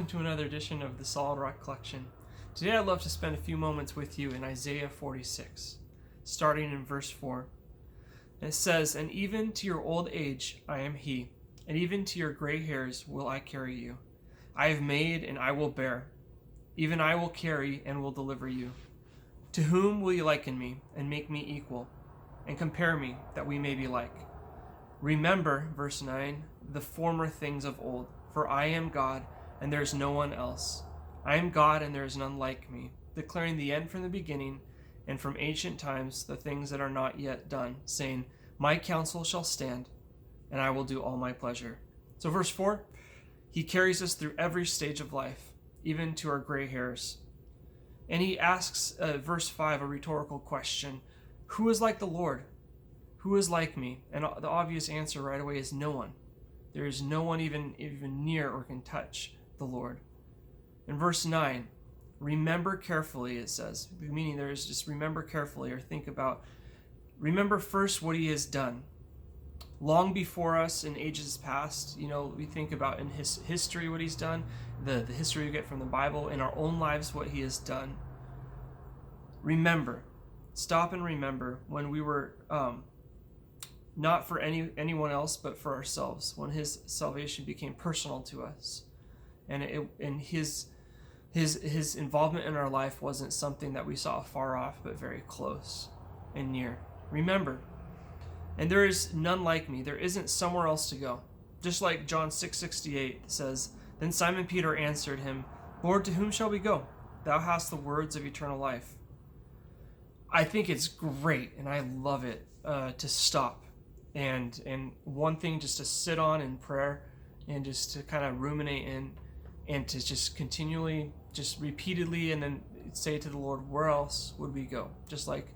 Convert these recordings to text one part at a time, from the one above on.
welcome to another edition of the Solid Rock Collection. Today I'd love to spend a few moments with you in Isaiah 46, starting in verse 4. And it says, "And even to your old age I am he, and even to your gray hairs will I carry you. I have made and I will bear, even I will carry and will deliver you. To whom will you liken me, and make me equal, and compare me, that we may be like? Remember," verse 9, "the former things of old, for I am God, and there is no one else. I am God, and there is none like me, declaring the end from the beginning, and from ancient times the things that are not yet done, saying, my counsel shall stand, and I will do all my pleasure." So verse 4, he carries us through every stage of life, even to our gray hairs. And he asks, verse 5, a rhetorical question: who is like the Lord? Who is like me? And the obvious answer right away is no one. There is no one even near or can touch the Lord. In verse 9, remember carefully, it says. The meaning there is just remember carefully, or remember first what he has done. Long before us in ages past, we think about in his history what he's done, the history we get from the Bible, in our own lives what he has done. Remember. Stop and remember when we were not for anyone else, but for ourselves, when his salvation became personal to us, and his involvement in our life wasn't something that we saw far off, but very close and near. Remember, and there is none like me. There isn't somewhere else to go. Just like John 6:68 says, "Then Simon Peter answered him, Lord, to whom shall we go? Thou hast the words of eternal life." I think it's great, and I love it, to stop. And one thing just to sit on in prayer and just to kind of ruminate in, and to just continually, just repeatedly, and then say to the Lord, where else would we go? Just like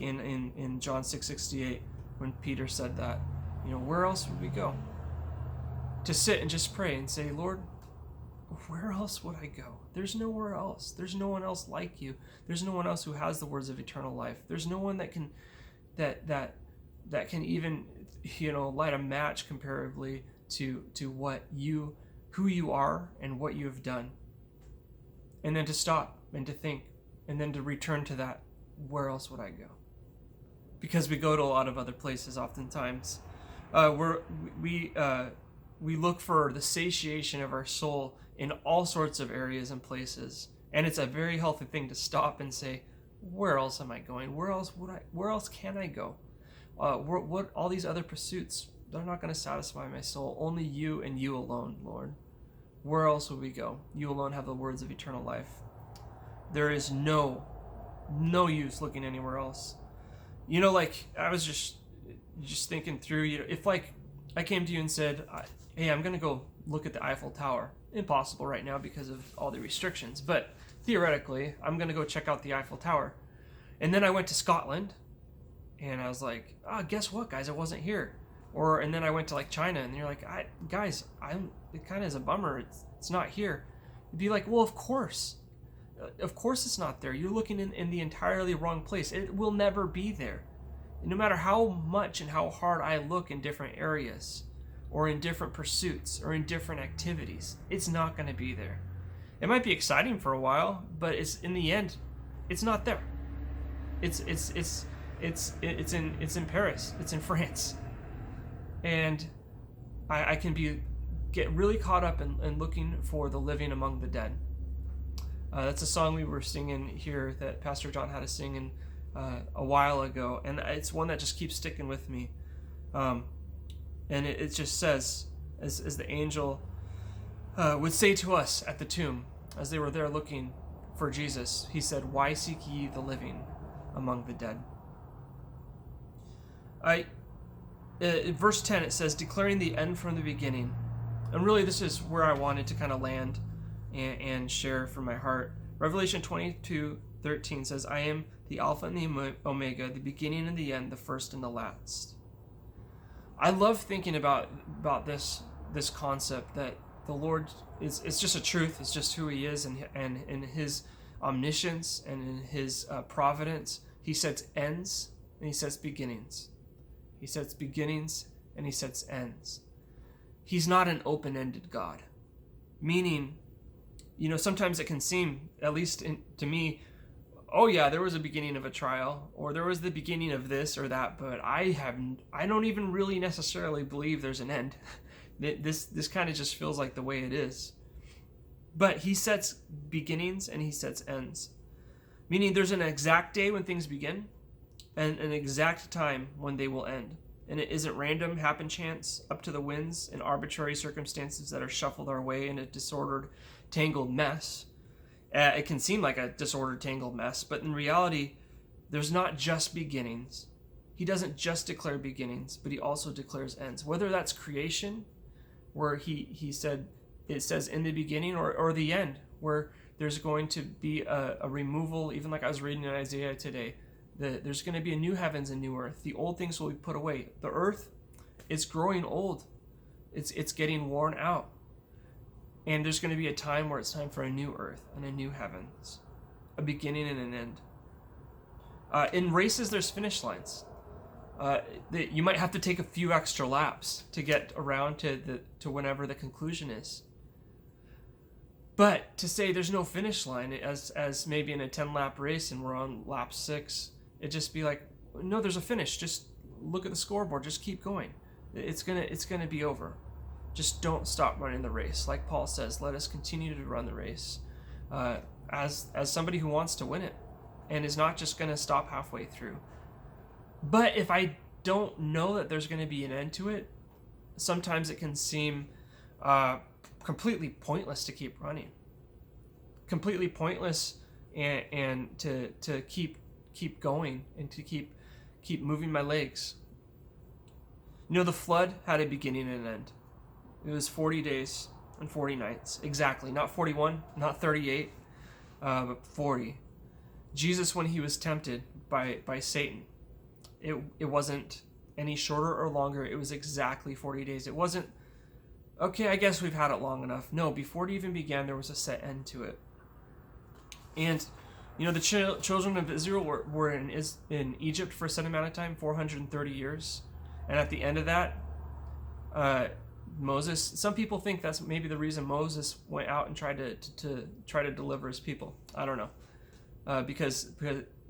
in John 6:68 when Peter said that, where else would we go? To sit and just pray and say, Lord, where else would I go? There's nowhere else. There's no one else like you. There's no one else who has the words of eternal life. There's no one that can that can even light a match comparatively to who you are and what you have done. And then to stop and to think, and then to return to that, where else would I go? Because we go to a lot of other places oftentimes. We look for the satiation of our soul in all sorts of areas and places, and it's a very healthy thing to stop and say, where else am I going? Where else can I go? What all these other pursuits, they're not going to satisfy my soul. Only you and you alone, Lord. Where else would we go? You alone have the words of eternal life. There is no use looking anywhere else. I was just thinking through, if I came to you and said, hey, I'm going to go look at the Eiffel Tower. Impossible right now because of all the restrictions, but theoretically, I'm going to go check out the Eiffel Tower. And then I went to Scotland, and I was like, guess what, guys? I wasn't here. And then I went to China, and you're like, guys, it kind of is a bummer. It's not here. You'd be like, well, of course it's not there. You're looking in the entirely wrong place. It will never be there. No matter how much and how hard I look in different areas, or in different pursuits, or in different activities, it's not going to be there. It might be exciting for a while, but in the end, it's not there. It's in Paris. It's in France, and I can get really caught up in looking for the living among the dead. That's a song we were singing here that Pastor John had us sing a while ago, and it's one that just keeps sticking with me. And it just says, as the angel would say to us at the tomb, as they were there looking for Jesus, he said, "Why seek ye the living among the dead?" In verse 10 it says, declaring the end from the beginning. And really this is where I wanted to kind of land and share from my heart. Revelation 22:13 says, "I am the Alpha and the Omega, the beginning and the end, the first and the last." I love thinking about this concept that the Lord it's just a truth. It's just who he is, and in his omniscience and in his providence, he sets ends and he sets beginnings. He sets beginnings and he sets ends. He's not an open-ended God, meaning sometimes it can seem, at least to me, oh yeah, there was a beginning of a trial, or there was the beginning of this or that, but I don't even really necessarily believe there's an end. This kind of just feels like the way it is. But he sets beginnings and he sets ends. Meaning there's an exact day when things begin and an exact time when they will end. And it isn't random, happen chance, up to the winds, and arbitrary circumstances that are shuffled our way in a disordered, tangled mess. It can seem like a disordered, tangled mess, but in reality, there's not just beginnings. He doesn't just declare beginnings, but he also declares ends. Whether that's creation, where he said, it says in the beginning, or the end, where there's going to be a removal, even like I was reading in Isaiah today, there's going to be a new heavens and new earth. The old things will be put away. The earth is growing old. It's getting worn out. And there's going to be a time where it's time for a new earth and a new heavens, a beginning and an end. In races, there's finish lines. You might have to take a few extra laps to get around to whenever the conclusion is. But to say there's no finish line, as maybe in a 10-lap race and we're on lap 6, it'd just be like, no, there's a finish. Just look at the scoreboard. Just keep going. It's gonna be over. Just don't stop running the race. Like Paul says, let us continue to run the race as somebody who wants to win it and is not just going to stop halfway through. But if I don't know that there's going to be an end to it, sometimes it can seem completely pointless to keep running. Completely pointless and to keep going and to keep moving my legs. The flood had a beginning and an end. It was 40 days and 40 nights. Exactly. Not 41, not 38, but 40. Jesus, when he was tempted by Satan, it wasn't any shorter or longer. It was exactly 40 days. It wasn't, okay, I guess we've had it long enough. No, before it even began, there was a set end to it. And, the children of Israel were in Egypt for a set amount of time, 430 years. And at the end of that, Moses, some people think that's maybe the reason Moses went out and tried to deliver his people. I don't know, because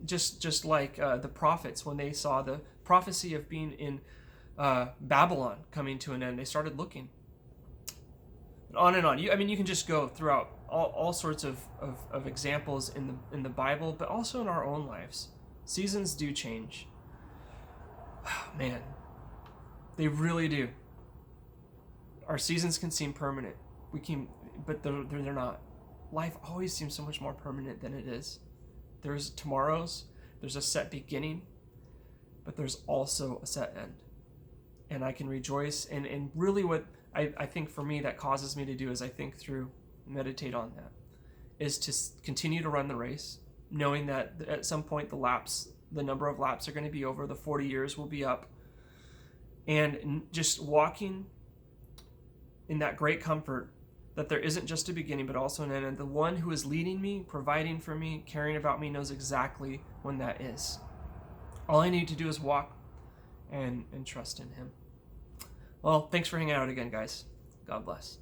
just like the prophets, when they saw the prophecy of being in Babylon coming to an end, they started looking. On and on. You can just go throughout all sorts of examples in the Bible, but also in our own lives. Seasons do change. Man, they really do. Our seasons can seem permanent. But they're not. Life always seems so much more permanent than it is. There's tomorrows, there's a set beginning, but there's also a set end. And I can rejoice. And really what I think for me that causes me to do is I think through, meditate on that, is to continue to run the race, knowing that at some point the number of laps are going to be over, the 40 years will be up, and just walking in that great comfort that there isn't just a beginning but also an end, and the one who is leading me, providing for me, caring about me knows exactly when that is. All I need to do is walk and trust in him. Well, thanks for hanging out again, guys. God bless.